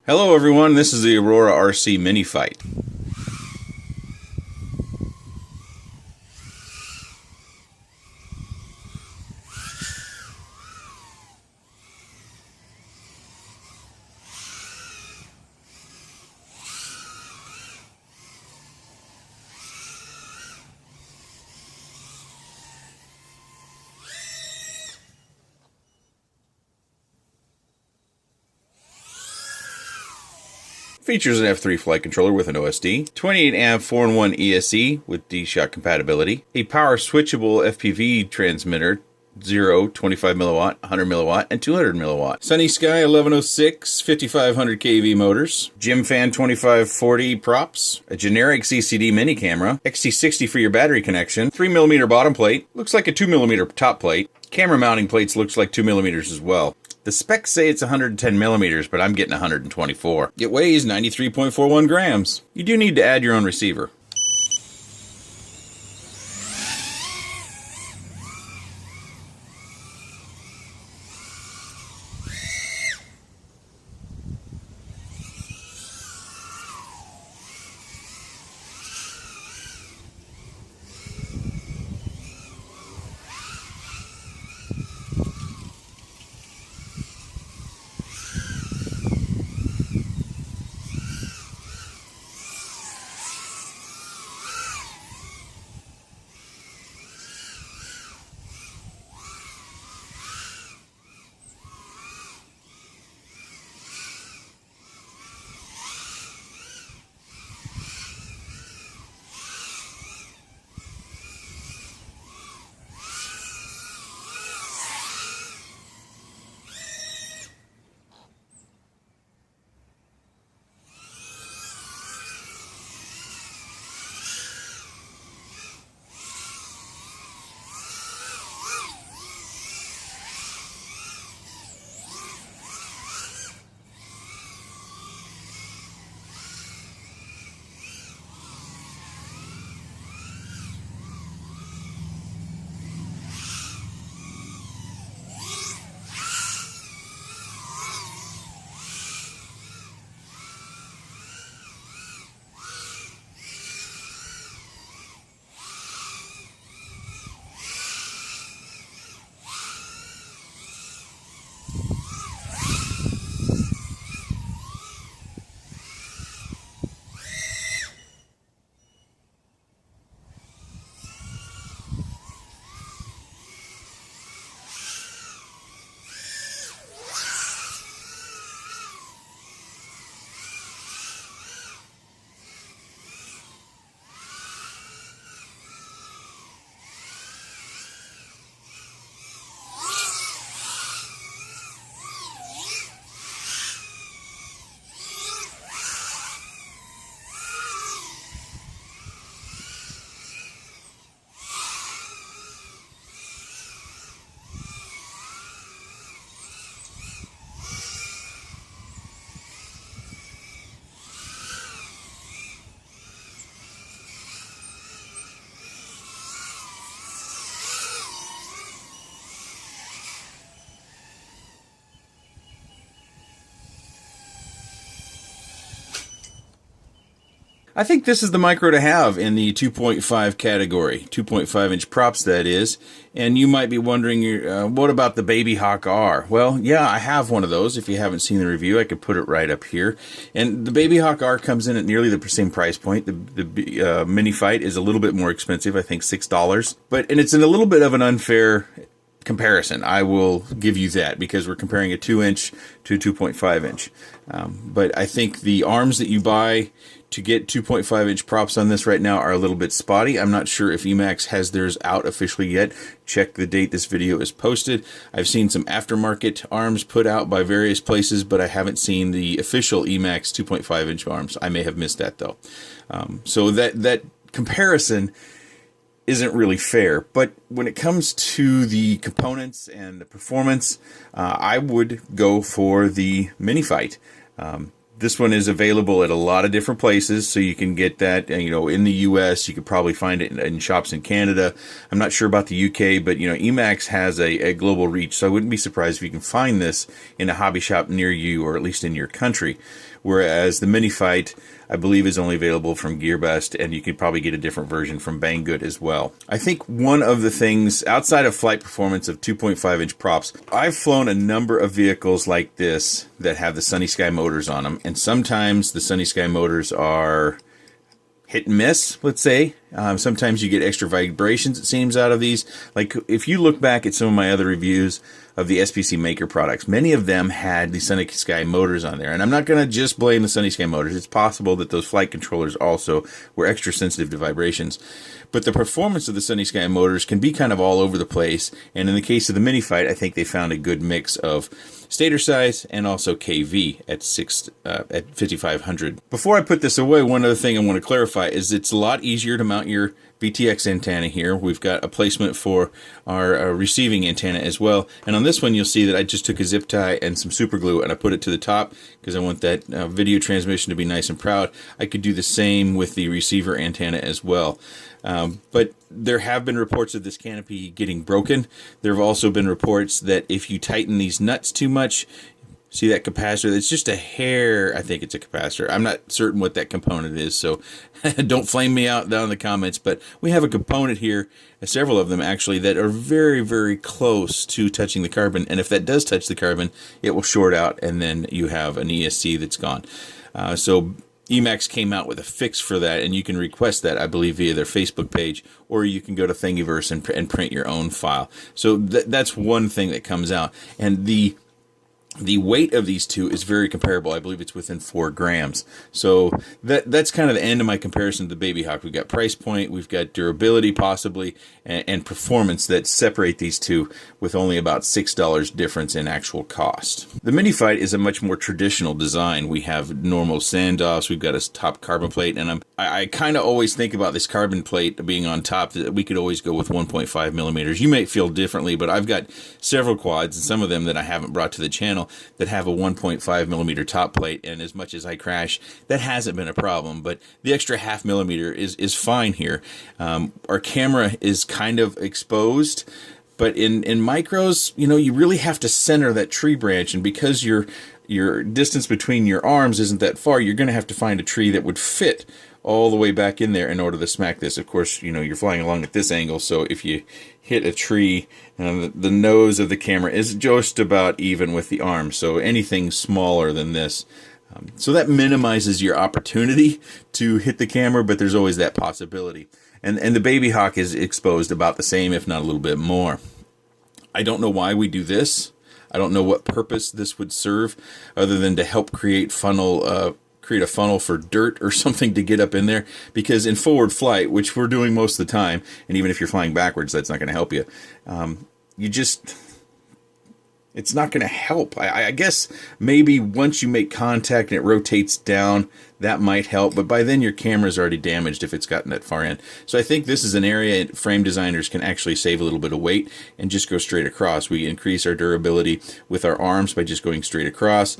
Hello everyone, this is the Aurora RC Mini Fight. Features an F3 flight controller with an OSD, 28 amp 4-in-1 ESC with D-Shock compatibility, a power switchable FPV transmitter, 0, 25 milliwatt, 100 milliwatt, and 200 milliwatt. Sunny Sky 1106, 5500 kV motors, Gym Fan 2540 props, a generic CCD mini camera, XT60 for your battery connection, 3mm bottom plate, looks like a 2mm top plate, camera mounting plates looks like 2mm as well. The specs say it's 110 millimeters, but I'm getting 124. It weighs 93.41 grams. You do need to add your own receiver. I think this is the micro to have in the 2.5 category, 2.5 inch props that is. And you might be wondering, what about the Baby Hawk R? Well, yeah, I have one of those. If you haven't seen the review, I could put it right up here. And the Baby Hawk R comes in at nearly the same price point. The Mini Fight is a little bit more expensive, I think $6. And it's in a little bit of an unfair comparison. I will give you that because we're comparing a 2-inch to a 2.5 inch. But I think the arms that you buy to get 2.5 inch props on this right now are a little bit spotty. I'm not sure if Emax has theirs out officially yet. Check the date this video is posted. I've seen some aftermarket arms put out by various places, but I haven't seen the official Emax 2.5 inch arms. I may have missed that though. So that comparison isn't really fair. But when it comes to the components and the performance, I would go for the Mini Fight. This one is available at a lot of different places, so you can get that, in the US. You could probably find it in shops in Canada. I'm not sure about the UK, but, Emax has a global reach, so I wouldn't be surprised if you can find this in a hobby shop near you, or at least in your country. whereas the Mini Fight, I believe, is only available from GearBest, and you could probably get a different version from Banggood as well. I think one of the things, outside of flight performance of 2.5-inch props, I've flown a number of vehicles like this that have the Sunny Sky motors on them, and sometimes the Sunny Sky motors are hit and miss, let's say. Sometimes you get extra vibrations, it seems, out of these. Like, if you look back at some of my other reviews of the SPC Maker products, many of them had the Sunny Sky motors on there. And I'm not going to just blame the Sunny Sky motors. It's possible that those flight controllers also were extra sensitive to vibrations. But the performance of the Sunny Sky motors can be kind of all over the place. And in the case of the Mini Fight, I think they found a good mix of stator size and also KV at 5500. Before I put this away, one other thing I want to clarify is it's a lot easier to mount your VTX antenna here. We've got a placement for our receiving antenna as well. And on this one, you'll see that I just took a zip tie and some super glue and I put it to the top because I want that video transmission to be nice and proud. I could do the same with the receiver antenna as well. But there have been reports of this canopy getting broken. There have also been reports that if you tighten these nuts too much, see that capacitor? It's just a hair. I think it's a capacitor. I'm not certain what that component is, so don't flame me out down in the comments. But we have a component here, several of them actually, that are very, very close to touching the carbon. And if that does touch the carbon, it will short out, and then you have an ESC that's gone. So Emax came out with a fix for that, and you can request that, I believe, via their Facebook page, or you can go to Thingiverse and print your own file. So that's one thing that comes out. And the weight of these two is very comparable. I believe it's within 4 grams. So that's kind of the end of my comparison to the Baby Hawk. We've got price point, we've got durability possibly, and performance that separate these two with only about $6 difference in actual cost. The Mini Fight is a much more traditional design. We have normal sand-offs, we've got a top carbon plate, and I kind of always think about this carbon plate being on top, that we could always go with 1.5 millimeters. You may feel differently, but I've got several quads, and some of them that I haven't brought to the channel, that have a 1.5 millimeter top plate, and as much as I crash, that hasn't been a problem. But the extra half millimeter is fine here. Our camera is kind of exposed, but in micros, you know, you really have to center that tree branch, and because your distance between your arms isn't that far, you're going to have to find a tree that would fit all the way back in there in order to smack this. Of course, you know, you're flying along at this angle, so if you hit a tree, the nose of the camera is just about even with the arm, so anything smaller than this. So that minimizes your opportunity to hit the camera, but there's always that possibility. And the Baby Hawk is exposed about the same, if not a little bit more. I don't know why we do this. I don't know what purpose this would serve, other than to help create a funnel for dirt or something to get up in there, because in forward flight, which we're doing most of the time, and even if you're flying backwards, that's not going to help you. It's not going to help. I guess maybe once you make contact and it rotates down, that might help, but by then your camera's already damaged if it's gotten that far in. So I think this is an area frame designers can actually save a little bit of weight and just go straight across. We increase our durability with our arms by just going straight across.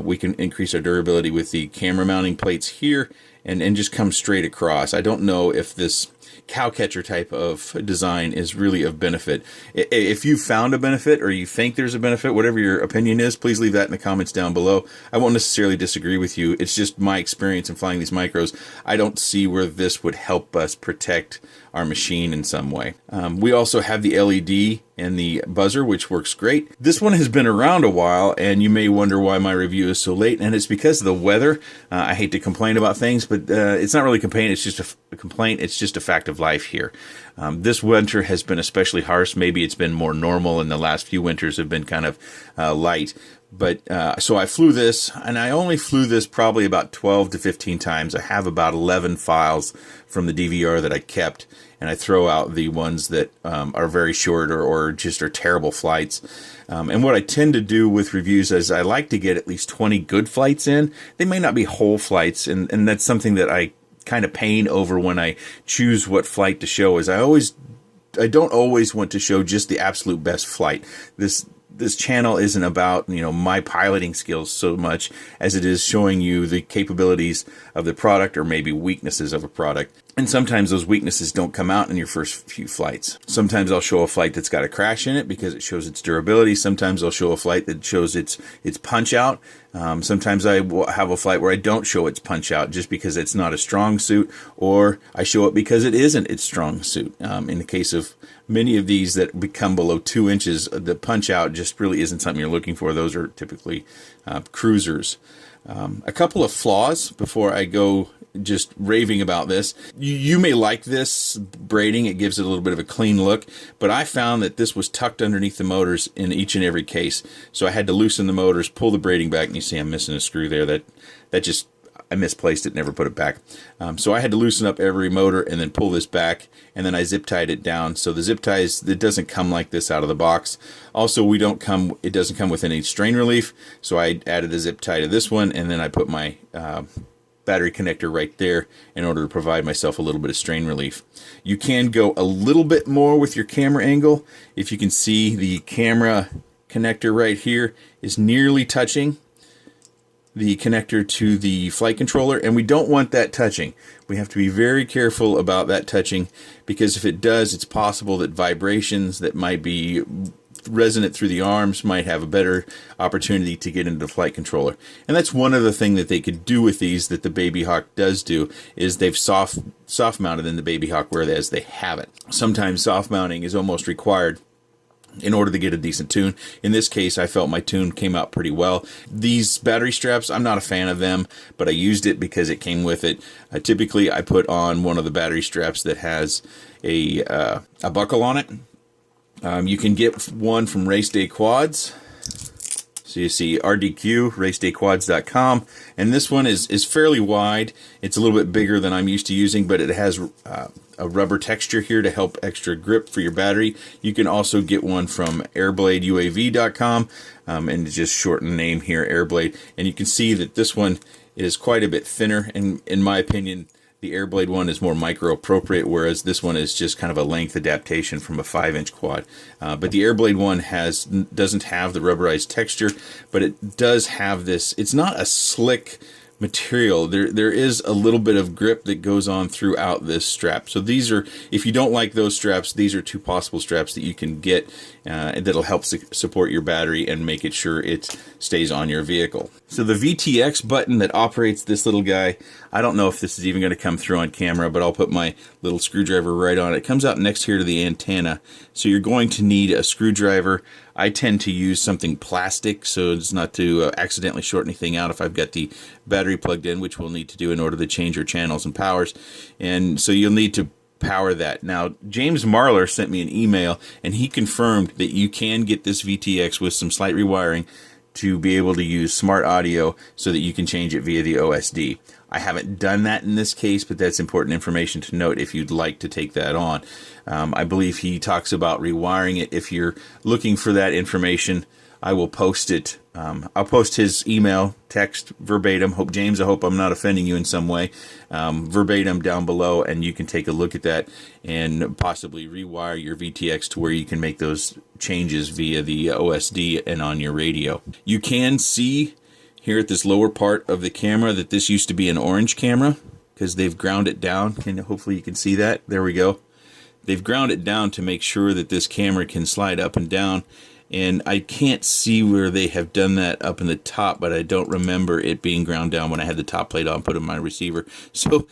We can increase our durability with the camera mounting plates here and just come straight across. I don't know if this cow catcher type of design is really of benefit. If you found a benefit or you think there's a benefit, whatever your opinion is, please leave that in the comments down below. I won't necessarily disagree with you. It's just my experience in flying these micros. I don't see where this would help us protect our machine in some way. We also have the LED and the buzzer, which works great. This one has been around a while, and you may wonder why my review is so late, and it's because of the weather. I hate to complain about things, but it's not really a complaint. It's just a complaint. It's just a fact of life here. This winter has been especially harsh. Maybe it's been more normal, and the last few winters have been kind of light. But so I flew this, and I only flew this probably about 12 to 15 times. I have about 11 files from the DVR that I kept, and I throw out the ones that are very short or just are terrible flights. And what I tend to do with reviews is I like to get at least 20 good flights in. They may not be whole flights, and that's something that I kind of pain over when I choose what flight to show. Is I don't always want to show just the absolute best flight. This channel isn't about, you know, my piloting skills so much as it is showing you the capabilities of the product or maybe weaknesses of a product. And sometimes those weaknesses don't come out in your first few flights. Sometimes I'll show a flight that's got a crash in it because it shows its durability. Sometimes I'll show a flight that shows its punch out. Sometimes I will have a flight where I don't show its punch out just because it's not a strong suit, or I show it because it isn't its strong suit. In the case of many of these that become below 2 inches, the punch out just really isn't something you're looking for. Those are typically cruisers. A couple of flaws before I go just raving about this. You may like this braiding. It gives it a little bit of a clean look, but I found that this was tucked underneath the motors in each and every case. So I had to loosen the motors, pull the braiding back, and you see I'm missing a screw there. That just, I misplaced it, never put it back. So I had to loosen up every motor and then pull this back, and then I zip tied it down. So the zip ties, it doesn't come like this out of the box. Also, it doesn't come with any strain relief, so I added a zip tie to this one, and then I put my battery connector right there in order to provide myself a little bit of strain relief. You can go a little bit more with your camera angle. If you can see, the camera connector right here is nearly touching the connector to the flight controller, and we don't want that touching. We have to be very careful about that touching, because if it does, it's possible that vibrations that might be resonant through the arms might have a better opportunity to get into the flight controller. And that's one other thing that they could do with these that the Baby Hawk does do, is they've soft mounted in the Baby Hawk whereas they haven't. Sometimes soft mounting is almost required in order to get a decent tune. In this case, I felt my tune came out pretty well. These battery straps, I'm not a fan of them, but I used it because it came with it. Typically, I put on one of the battery straps that has a buckle on it. You can get one from Race Day Quads. So you see RDQ, racedayquads.com, and this one is fairly wide. It's a little bit bigger than I'm used to using, but it has a rubber texture here to help extra grip for your battery. You can also get one from airbladeuav.com, and just shorten the name here, Airblade. And you can see that this one is quite a bit thinner, and in my opinion, the Airblade one is more micro appropriate, whereas this one is just kind of a length adaptation from a 5-inch quad. But the Airblade one doesn't have the rubberized texture, but it does have this. It's not a slick material. There is a little bit of grip that goes on throughout this strap. So these are, if you don't like those straps, these are two possible straps that you can get that'll help support your battery and make it sure it stays on your vehicle. So the VTX button that operates this little guy, I don't know if this is even going to come through on camera, but I'll put my little screwdriver right on it. It comes out next here to the antenna, so you're going to need a screwdriver. I tend to use something plastic so as not to accidentally short anything out if I've got the battery plugged in, which we'll need to do in order to change your channels and powers. And so you'll need to power that. Now, James Marler sent me an email, and he confirmed that you can get this VTX with some slight rewiring to be able to use smart audio so that you can change it via the OSD. I haven't done that in this case, but that's important information to note if you'd like to take that on. I believe he talks about rewiring it. If you're looking for that information, I will post it. I'll post his email, text verbatim. I hope I'm not offending you in some way. Verbatim down below, and you can take a look at that and possibly rewire your VTX to where you can make those changes via the OSD and on your radio. You can see here at this lower part of the camera that this used to be an orange camera because they've ground it down. Hopefully you can see that. There we go. They've ground it down to make sure that this camera can slide up and down. And I can't see where they have done that up in the top, but I don't remember it being ground down when I had the top plate on, put in my receiver. So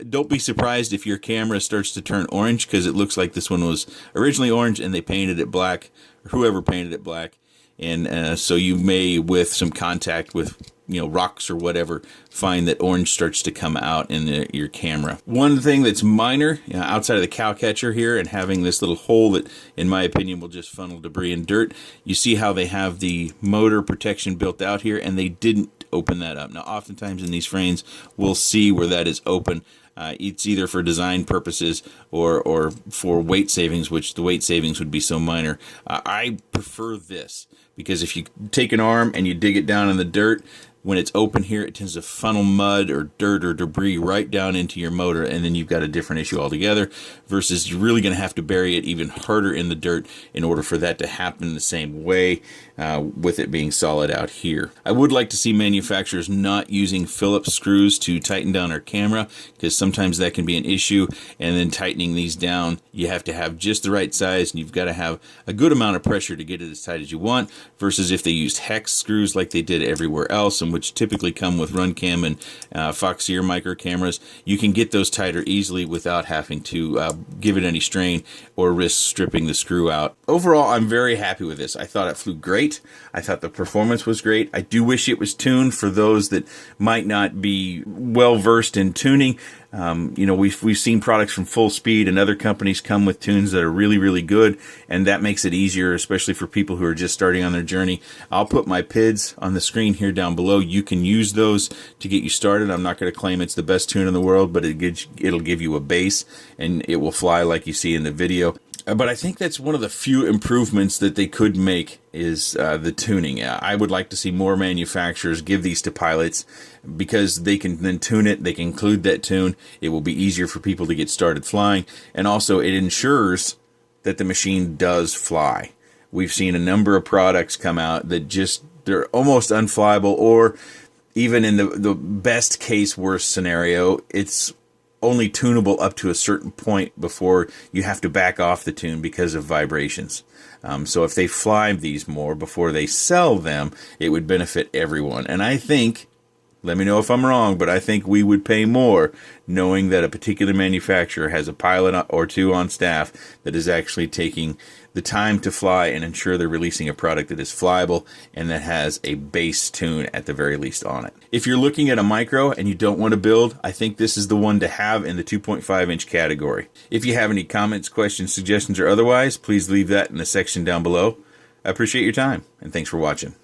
don't be surprised if your camera starts to turn orange, because it looks like this one was originally orange and they painted it black, or whoever painted it black. And so you may, with some contact with rocks or whatever, find that orange starts to come out in your camera. One thing that's minor, outside of the cow catcher here and having this little hole that, in my opinion, will just funnel debris and dirt, you see how they have the motor protection built out here, and they didn't open that up. Now, oftentimes in these frames, we'll see where that is open. It's either for design purposes or for weight savings, which the weight savings would be so minor. I prefer this, because if you take an arm and you dig it down in the dirt, when it's open here, it tends to funnel mud or dirt or debris right down into your motor, and then you've got a different issue altogether, versus you're really going to have to bury it even harder in the dirt in order for that to happen the same way with it being solid out here. I would like to see manufacturers not using Phillips screws to tighten down our camera, because sometimes that can be an issue, and then tightening these down, you have to have just the right size, and you've got to have a good amount of pressure to get it as tight as you want, versus if they used hex screws like they did everywhere else, and which typically come with Runcam and Foxeer micro cameras, you can get those tighter easily without having to give it any strain or risk stripping the screw out. Overall, I'm very happy with this. I thought it flew great. I thought the performance was great. I do wish it was tuned for those that might not be well versed in tuning. You know, we've seen products from Full Speed and other companies come with tunes that are really, really good, and that makes it easier, especially for people who are just starting on their journey. I'll put my PIDs on the screen here down below. You can use those to get you started. I'm not going to claim it's the best tune in the world, but it'll give you a base, and it will fly like you see in the video. But I think that's one of the few improvements that they could make is the tuning. I would like to see more manufacturers give these to pilots, because they can then tune it, they can include that tune, it will be easier for people to get started flying, and also it ensures that the machine does fly. We've seen a number of products come out that they're almost unflyable, or even in the best case worst scenario, it's only tunable up to a certain point before you have to back off the tune because of vibrations. So if they fly these more before they sell them, it would benefit everyone. And I think, let me know if I'm wrong, but I think we would pay more knowing that a particular manufacturer has a pilot or two on staff that is actually taking the time to fly and ensure they're releasing a product that is flyable and that has a base tune at the very least on it. If you're looking at a micro and you don't want to build, I think this is the one to have in the 2.5 inch category. If you have any comments, questions, suggestions, or otherwise, please leave that in the section down below. I appreciate your time, and thanks for watching.